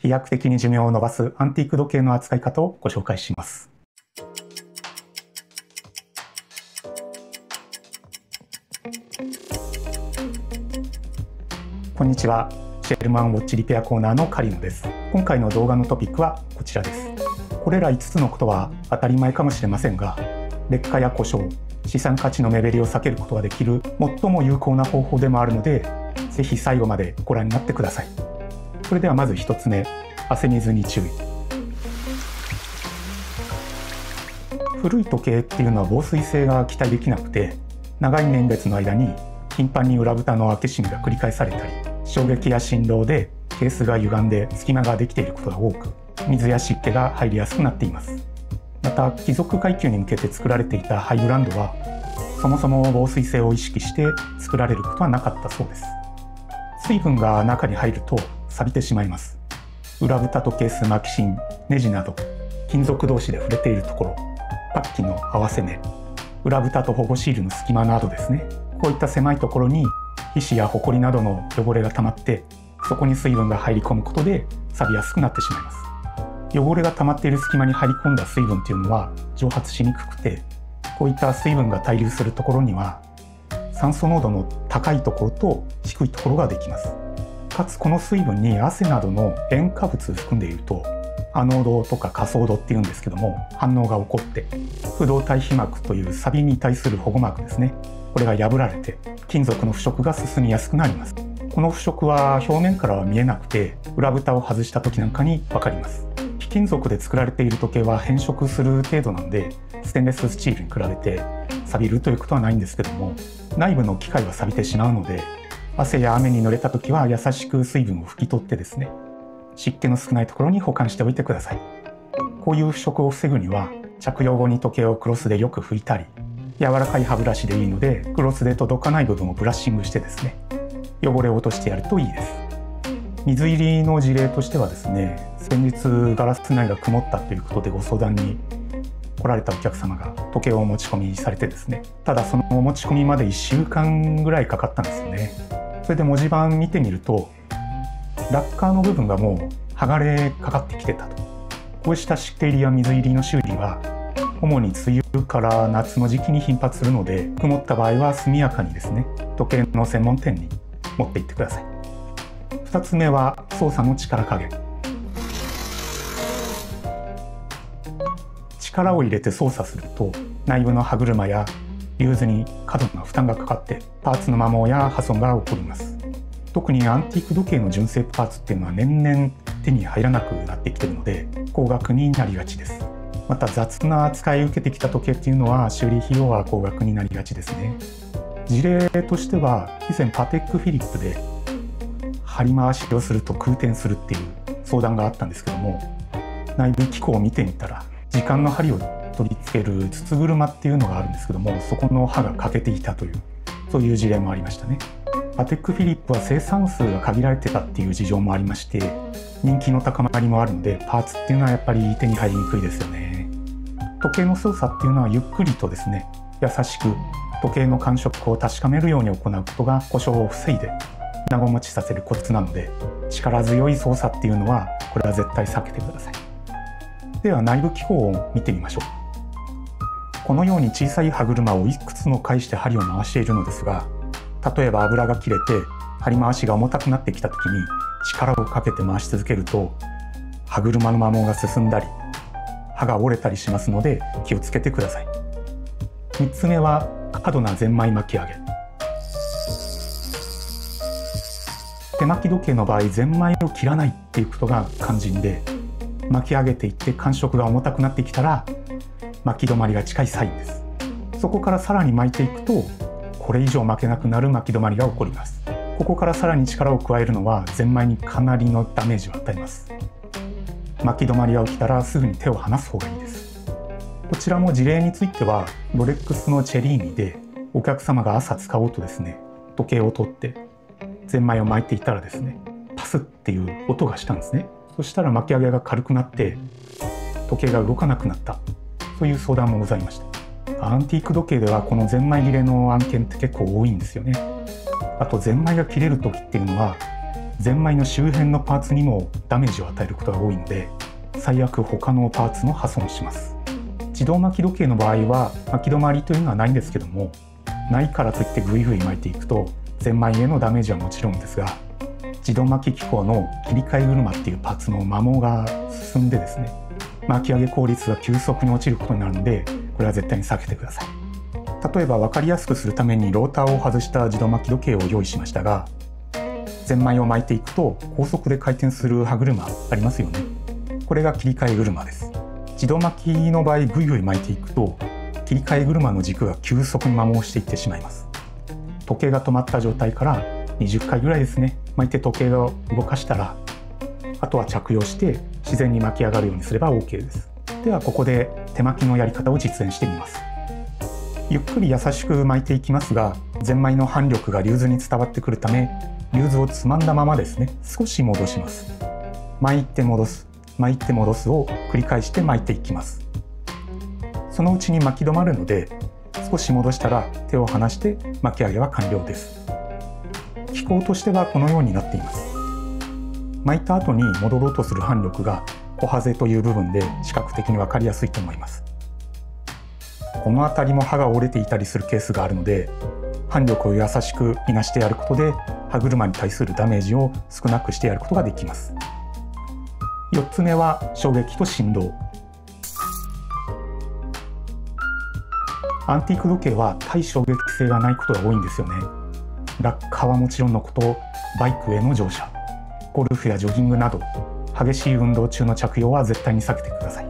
飛躍的に寿命を延ばすアンティーク時計の扱い方をご紹介します。こんにちは。シェルマンウォッチリペアコーナーのカリノです。今回の動画のトピックはこちらです。これら5つのことは当たり前かもしれませんが、劣化や故障、資産価値の目減りを避けることができる最も有効な方法でもあるので、ぜひ最後までご覧になってください。それではまず1つ目、汗水に注意。古い時計っていうのは防水性が期待できなくて、長い年月の間に頻繁に裏蓋の開け閉めが繰り返されたり、衝撃や振動でケースが歪んで隙間ができていることが多く、水や湿気が入りやすくなっています。また貴族階級に向けて作られていたハイブランドは、そもそも防水性を意識して作られることはなかったそうです。水分が中に入ると錆びてしまいます。裏蓋とケース、巻き芯、ネジなど金属同士で触れているところ、パッキの合わせ目、裏蓋と保護シールの隙間などですね。こういった狭いところに皮脂やホコリなどの汚れが溜まって、そこに水分が入り込むことで錆びやすくなってしまいます。汚れが溜まっている隙間に入り込んだ水分っていうのは蒸発しにくくて、こういった水分が滞留するところには酸素濃度の高いところと低いところができます。かつこの水分に汗などの塩化物を含んでいると、アノードとかカソードっていうんですけども、反応が起こって不動体皮膜という錆びに対する保護膜ですね、これが破られて金属の腐食が進みやすくなります。この腐食は表面からは見えなくて、裏蓋を外した時なんかに分かります。非金属で作られている時計は変色する程度なので、ステンレススチールに比べて錆びるということはないんですけども、内部の機械は錆びてしまうので、汗や雨に濡れた時は優しく水分を拭き取ってですね、湿気の少ないところに保管しておいてください。こういう腐食を防ぐには、着用後に時計をクロスでよく拭いたり、柔らかい歯ブラシでいいのでクロスで届かない部分をブラッシングしてですね、汚れを落としてやるといいです。水入りの事例としてはですね、先日ガラス内が曇ったということでご相談に来られたお客様が時計をお持ち込みされてですね、ただそのお持ち込みまで1週間ぐらいかかったんですよね。それで文字盤見てみると、ラッカーの部分がもう剥がれかかってきてたと。こうした湿気入りや水入りの修理は主に梅雨から夏の時期に頻発するので、曇った場合は速やかにですね、時計の専門店に持って行ってください。2つ目は操作の力加減。力を入れて操作すると、内部の歯車やリューズに過度な負担がかかってパーツの摩耗や破損が起こります。特にアンティーク時計の純正パーツっていうのは年々手に入らなくなってきているので、高額になりがちです。また雑な扱いを受けてきた時計っていうのは修理費用は高額になりがちですね。事例としては、以前パテックフィリップで張り回しをすると空転するっていう相談があったんですけども、内部機構を見てみたら、時間の針を取り付ける筒車っていうのがあるんですけども、そこの刃が欠けていたという、そういう事例もありましたね。パテックフィリップは生産数が限られてたっていう事情もありまして、人気の高まりもあるので、パーツっていうのはやっぱり手に入りにくいですよね。時計の操作っていうのはゆっくりとですね、優しく時計の感触を確かめるように行うことが故障を防いで長持ちさせるコツなので、力強い操作っていうのはこれは絶対避けてください。では内部機構を見てみましょう。このように小さい歯車をいくつも介して針を回しているのですが、例えば油が切れて針回しが重たくなってきた時に力をかけて回し続けると、歯車の摩耗が進んだり刃が折れたりしますので気をつけてください。3つ目は過度なゼンマイ巻き上げ。手巻き時計の場合、ゼンマイを切らないっていうことが肝心で、巻き上げていって感触が重たくなってきたら巻き止まりが近いサインです。そこからさらに巻いていくと、これ以上巻けなくなる巻き止まりが起こります。ここからさらに力を加えるのはゼンマイにかなりのダメージを与えます。巻き止まりが起きたらすぐに手を離す方がいいです。こちらも事例についてはロレックスのチェリーミで、お客様が朝使おうとですね、時計を取ってゼンマイを巻いていたらですね、パスっていう音がしたんですね。そしたら巻き上げが軽くなって時計が動かなくなった、そういう相談もございました。アンティーク時計ではこのゼンマイ切れの案件って結構多いんですよね。あとゼンマイが切れる時っていうのはゼンマイの周辺のパーツにもダメージを与えることが多いので、最悪他のパーツも破損します。自動巻き時計の場合は巻き止まりというのはないんですけども、ないからといってグイグイ巻いていくとゼンマイへのダメージはもちろんですが、自動巻き機構の切り替え車っていうパーツの摩耗が進んでですね、巻き上げ効率が急速に落ちることになるので、これは絶対に避けてください。例えば分かりやすくするためにローターを外した自動巻き時計を用意しましたが、ゼンマイを巻いていくと高速で回転する歯車ありますよね。これが切り替え車です。自動巻きの場合グイグイ巻いていくと切り替え車の軸が急速に摩耗していってしまいます。時計が止まった状態から20回ぐらいですね、巻いて時計を動かしたら、あとは着用して自然に巻き上がるようにすれば OK です。ではここで手巻きのやり方を実演してみます。ゆっくり優しく巻いていきますが、ゼンマイの反力がリューズに伝わってくるため、リューズをつまんだままですね、少し戻します。巻いて戻す、巻いて戻すを繰り返して巻いていきます。そのうちに巻き止まるので、少し戻したら手を離して巻き上げは完了です。機構としてはこのようになっています。巻いた後に戻ろうとする反力がコハゼという部分で視覚的に分かりやすいと思います。この辺りも刃が折れていたりするケースがあるので、反力を優しくいなしてやることで歯車に対するダメージを少なくしてやることができます。4つ目は衝撃と振動。アンティーク時計は対衝撃性がないことが多いんですよね。落下はもちろんのこと、バイクへの乗車、ゴルフやジョギングなど激しい運動中の着用は絶対に避けてください。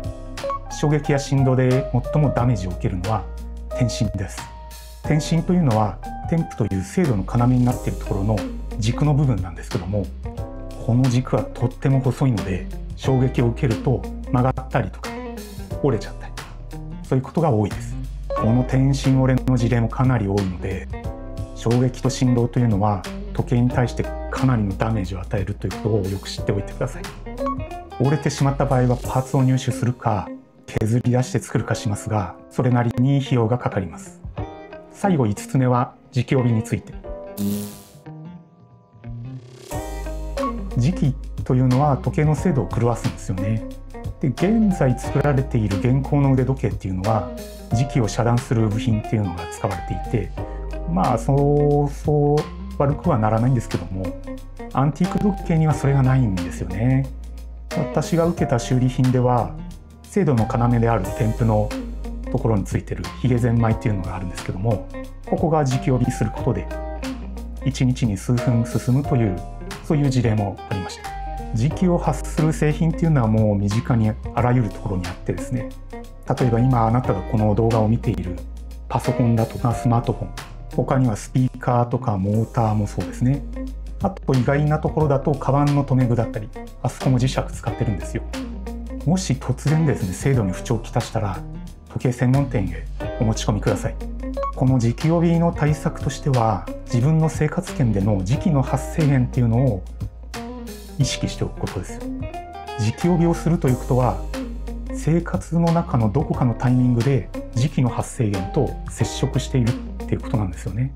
衝撃や振動で最もダメージを受けるのは転心です。転心というのはテンプという精度の要になっているところの軸の部分なんですけども、この軸はとっても細いので衝撃を受けると曲がったりとか折れちゃったり、そういうことが多いです。この転心折れの事例もかなり多いので、衝撃と振動というのは時計に対してかなりのダメージを与えるということをよく知っておいてください。折れてしまった場合はパーツを入手するか削り出して作るかしますが、それなりに費用がかかります。最後5つ目は磁気帯について。磁気というのは時計の精度を狂わすんですよね。で、現在作られている現行の腕時計っていうのは磁気を遮断する部品っていうのが使われていて、そう悪くはならないんですけども、アンティーク時計にはそれがないんですよね。私が受けた修理品では精度の要である添付のところについてるヒゲゼンマイっていうのがあるんですけども、ここが磁気帯にすることで1日に数分進むという、そういう事例もありました。磁気を発する製品っていうのはもう身近にあらゆるところにあってですね、例えば今あなたがこの動画を見ているパソコンだとかスマートフォン、他にはスピーカーとかモーターもそうですね。あと意外なところだとカバンの留め具だったり、あそこも磁石使ってるんですよ。もし突然ですね、精度に不調をきたしたら時計専門店へお持ち込みください。この磁気帯の対策としては、自分の生活圏での磁気の発生源っていうのを意識しておくことです。磁気帯をするということは、生活の中のどこかのタイミングで磁気の発生源と接触しているっていうことなんですよね。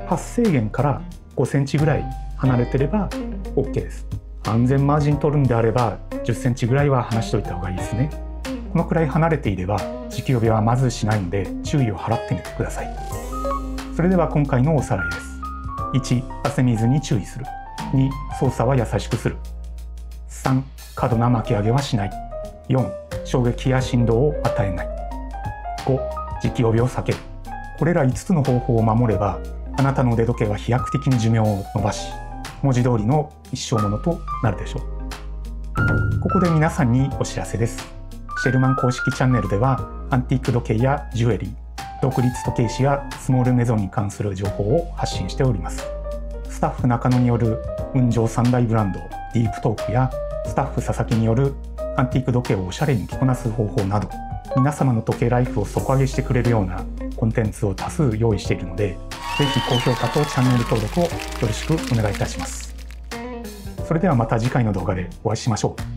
発生源から5センチぐらい離れてれば OK です。安全マージン取るんであれば10センチぐらいは離しておいた方がいいですね。このくらい離れていれば磁気帯はまずしないので注意を払ってみてください。それでは今回のおさらいです。1、汗水に注意する。2、操作は優しくする。3、過度な巻き上げはしない。4、衝撃や振動を与えない。5、磁気帯を避ける。これら5つの方法を守れば、あなたの腕時計は飛躍的に寿命を伸ばし、文字通りの一生ものとなるでしょう。ここで皆さんにお知らせです。シェルマン公式チャンネルでは、アンティーク時計やジュエリー、独立時計師やスモールメゾンに関する情報を発信しております。スタッフ中野による雲上三大ブランドディープトークや、スタッフ佐々木によるアンティーク時計をおしゃれに着こなす方法など、皆様の時計ライフを底上げしてくれるようなコンテンツを多数用意しているので、ぜひ高評価とチャンネル登録をよろしくお願いいたします。それではまた次回の動画でお会いしましょう。